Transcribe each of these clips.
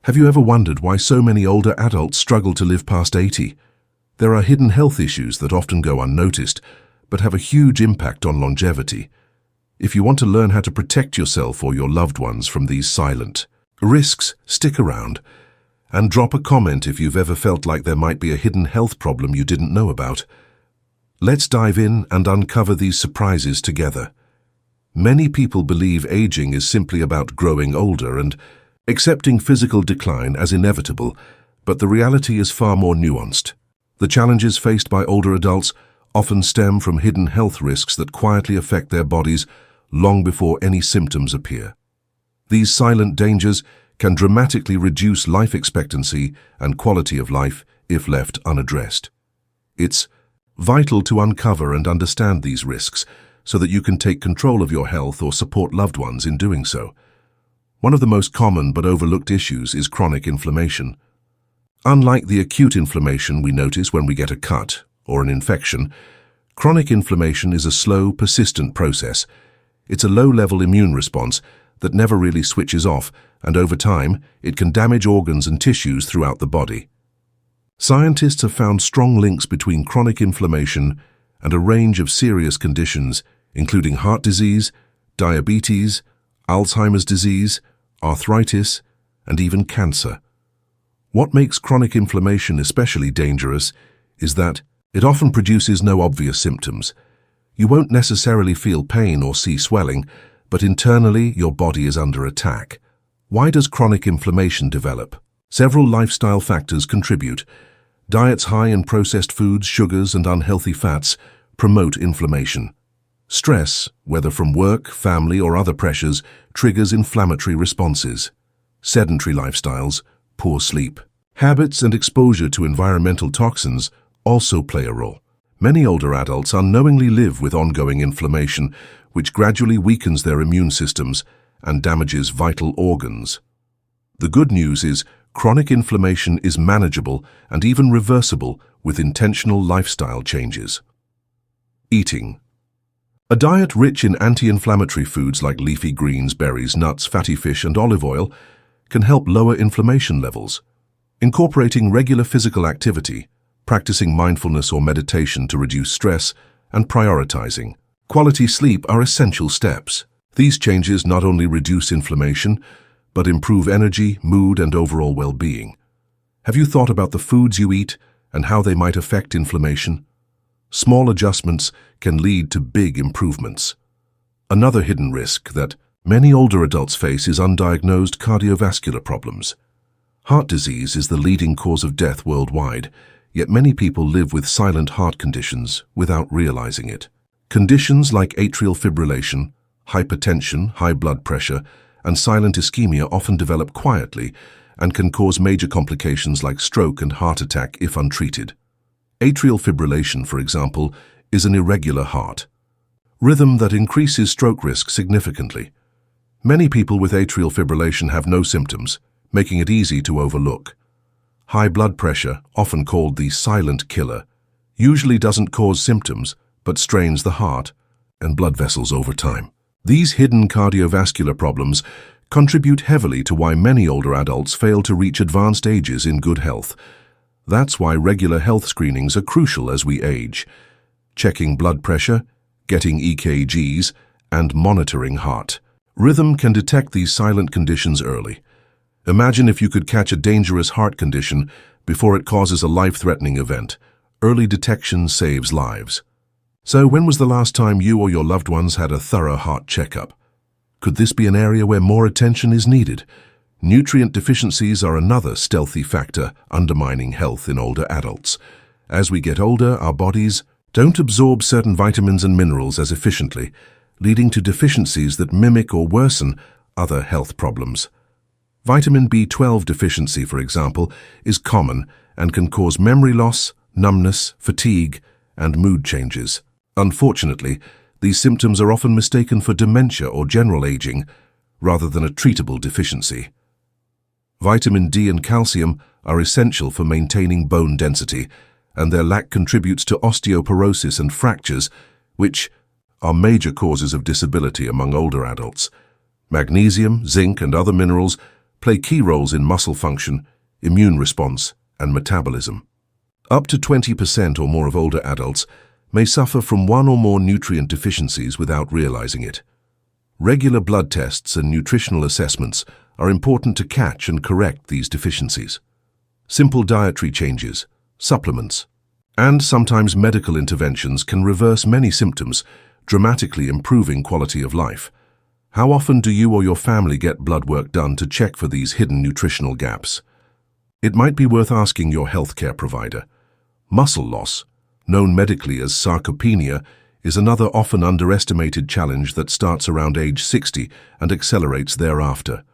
Have you ever wondered why so many older adults struggle to live past 80? There are hidden health issues that often go unnoticed, but have a huge impact on longevity. If you want to learn how to protect yourself or your loved ones from these silent risks, stick around and drop a comment if you've ever felt like there might be a hidden health problem you didn't know about. Let's dive in and uncover these surprises together. Many people believe aging is simply about growing older and accepting physical decline as inevitable, but the reality is far more nuanced. The challenges faced by older adults often stem from hidden health risks that quietly affect their bodies long before any symptoms appear. These silent dangers can dramatically reduce life expectancy and quality of life if left unaddressed. It's vital to uncover and understand these risks so that you can take control of your health or support loved ones in doing so. One of the most common but overlooked issues is chronic inflammation. Unlike the acute inflammation we notice when we get a cut or an infection, chronic inflammation is a slow, persistent process. It's a low-level immune response that never really switches off, and over time, it can damage organs and tissues throughout the body. Scientists have found strong links between chronic inflammation and a range of serious conditions, including heart disease, diabetes, Alzheimer's disease, arthritis, and even cancer. What makes chronic inflammation especially dangerous is that it often produces no obvious symptoms. You won't necessarily feel pain or see swelling, but internally your body is under attack. Why does chronic inflammation develop? Several lifestyle factors contribute. Diets high in processed foods, sugars, and unhealthy fats promote inflammation. Stress, whether from work, family, or other pressures, triggers inflammatory responses. Sedentary lifestyles, poor sleep, habits, and exposure to environmental toxins also play a role. Many older adults unknowingly live with ongoing inflammation, which gradually weakens their immune systems and damages vital organs. The good news is chronic inflammation is manageable and even reversible with intentional lifestyle changes. Eating. A diet rich in anti-inflammatory foods like leafy greens, berries, nuts, fatty fish, and olive oil can help lower inflammation levels. Incorporating regular physical activity, practicing mindfulness or meditation to reduce stress, and prioritizing quality sleep are essential steps. These changes not only reduce inflammation, but improve energy, mood, and overall well-being. Have you thought about the foods you eat and how they might affect inflammation? Small adjustments can lead to big improvements. Another hidden risk that many older adults face is undiagnosed cardiovascular problems. Heart disease is the leading cause of death worldwide, yet many people live with silent heart conditions without realizing it. Conditions like atrial fibrillation, hypertension, high blood pressure, and silent ischemia often develop quietly and can cause major complications like stroke and heart attack if untreated. Atrial fibrillation, for example, is an irregular heart rhythm that increases stroke risk significantly. Many people with atrial fibrillation have no symptoms, making it easy to overlook. High blood pressure, often called the silent killer, usually doesn't cause symptoms but strains the heart and blood vessels over time. These hidden cardiovascular problems contribute heavily to why many older adults fail to reach advanced ages in good health. That's why regular health screenings are crucial as we age. Checking blood pressure, getting EKGs, and monitoring heart rhythm can detect these silent conditions early. Imagine if you could catch a dangerous heart condition before it causes a life-threatening event. Early detection saves lives. So when was the last time you or your loved ones had a thorough heart checkup? Could this be an area where more attention is needed? Nutrient deficiencies are another stealthy factor undermining health in older adults. As we get older, our bodies don't absorb certain vitamins and minerals as efficiently, leading to deficiencies that mimic or worsen other health problems. Vitamin B12 deficiency, for example, is common and can cause memory loss, numbness, fatigue, and mood changes. Unfortunately, these symptoms are often mistaken for dementia or general aging, rather than a treatable deficiency. Vitamin D and calcium are essential for maintaining bone density, and their lack contributes to osteoporosis and fractures, which are major causes of disability among older adults. Magnesium, zinc, and other minerals play key roles in muscle function, immune response, and metabolism. Up to 20% or more of older adults may suffer from one or more nutrient deficiencies without realizing it. Regular blood tests and nutritional assessments are important to catch and correct these deficiencies. Simple dietary changes, supplements, and sometimes medical interventions can reverse many symptoms, dramatically improving quality of life. How often do you or your family get blood work done to check for these hidden nutritional gaps? It might be worth asking your healthcare provider. Muscle loss, known medically as sarcopenia, is another often underestimated challenge that starts around age 60 and accelerates thereafter.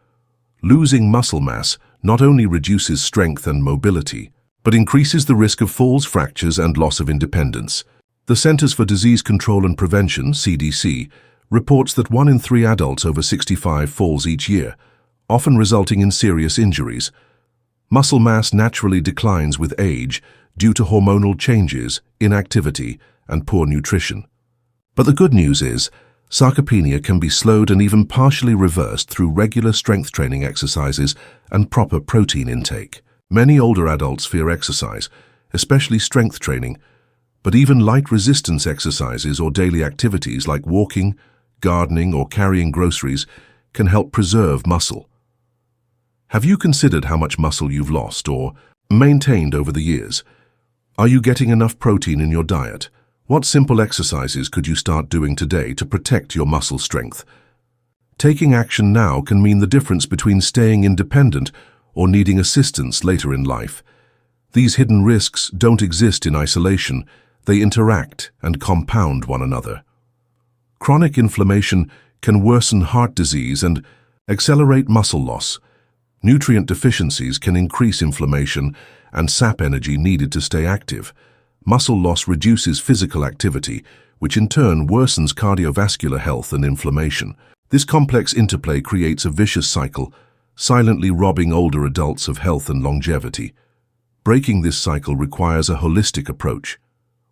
Losing muscle mass not only reduces strength and mobility, but increases the risk of falls, fractures, and loss of independence. The Centers for Disease Control and Prevention, CDC, reports that 1 in 3 adults over 65 falls each year, often resulting in serious injuries. Muscle mass naturally declines with age due to hormonal changes, inactivity, and poor nutrition. But the good news is, sarcopenia can be slowed and even partially reversed through regular strength training exercises and proper protein intake. Many older adults fear exercise, especially strength training, but even light resistance exercises or daily activities like walking, gardening, or carrying groceries can help preserve muscle. Have you considered how much muscle you've lost or maintained over the years? Are you getting enough protein in your diet? What simple exercises could you start doing today to protect your muscle strength? Taking action now can mean the difference between staying independent or needing assistance later in life. These hidden risks don't exist in isolation. They interact and compound one another. Chronic inflammation can worsen heart disease and accelerate muscle loss. Nutrient deficiencies can increase inflammation and sap energy needed to stay active. Muscle loss reduces physical activity, which in turn worsens cardiovascular health and inflammation. This complex interplay creates a vicious cycle, silently robbing older adults of health and longevity. Breaking this cycle requires a holistic approach.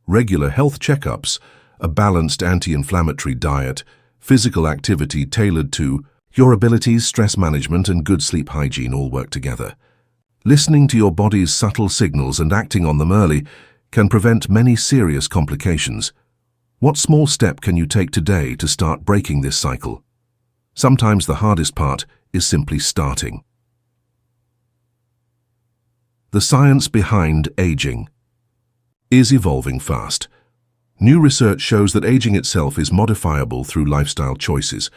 Regular health checkups, a balanced anti-inflammatory diet, physical activity tailored to your abilities, stress management, and good sleep hygiene all work together. Listening to your body's subtle signals and acting on them early can prevent many serious complications. What small step can you take today to start breaking this cycle? Sometimes the hardest part is simply starting. The science behind aging is evolving fast. New research shows that aging itself is modifiable through lifestyle choices.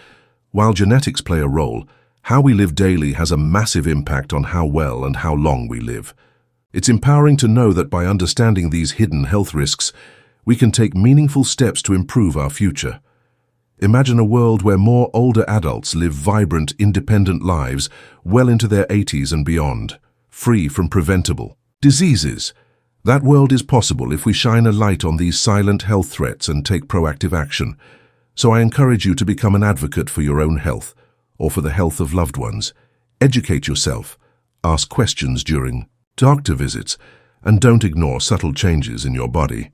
While genetics play a role, how we live daily has a massive impact on how well and how long we live. It's empowering to know that by understanding these hidden health risks, we can take meaningful steps to improve our future. Imagine a world where more older adults live vibrant, independent lives well into their 80s and beyond, free from preventable diseases. That world is possible if we shine a light on these silent health threats and take proactive action. So I encourage you to become an advocate for your own health or for the health of loved ones. Educate yourself, ask questions during doctor visits, and don't ignore subtle changes in your body.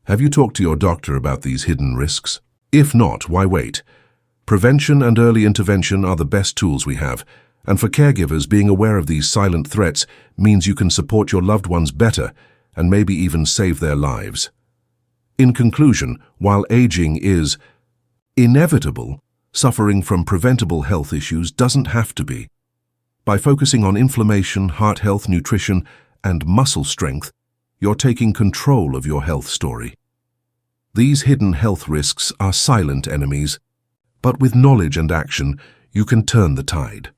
Have you talked to your doctor about these hidden risks? If not, why wait? Prevention and early intervention are the best tools we have, and for caregivers, being aware of these silent threats means you can support your loved ones better and maybe even save their lives. In conclusion, while aging is inevitable, suffering from preventable health issues doesn't have to be. By focusing on inflammation, heart health, nutrition, and muscle strength, you're taking control of your health story. These hidden health risks are silent enemies, but with knowledge and action, you can turn the tide.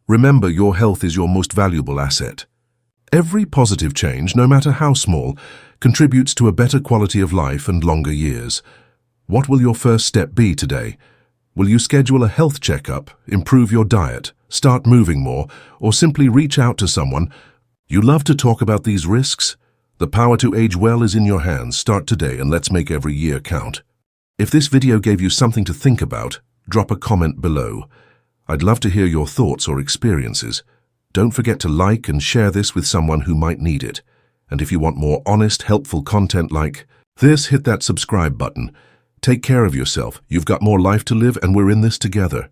Remember, your health is your most valuable asset. Every positive change, no matter how small, contributes to a better quality of life and longer years. What will your first step be today? Will you schedule a health checkup, improve your diet, start moving more, or simply reach out to someone? You love to talk about these risks? The power to age well is in your hands. Start today and let's make every year count. If this video gave you something to think about, drop a comment below. I'd love to hear your thoughts or experiences. Don't forget to like and share this with someone who might need it. And if you want more honest, helpful content like this, hit that subscribe button. Take care of yourself. You've got more life to live and we're in this together.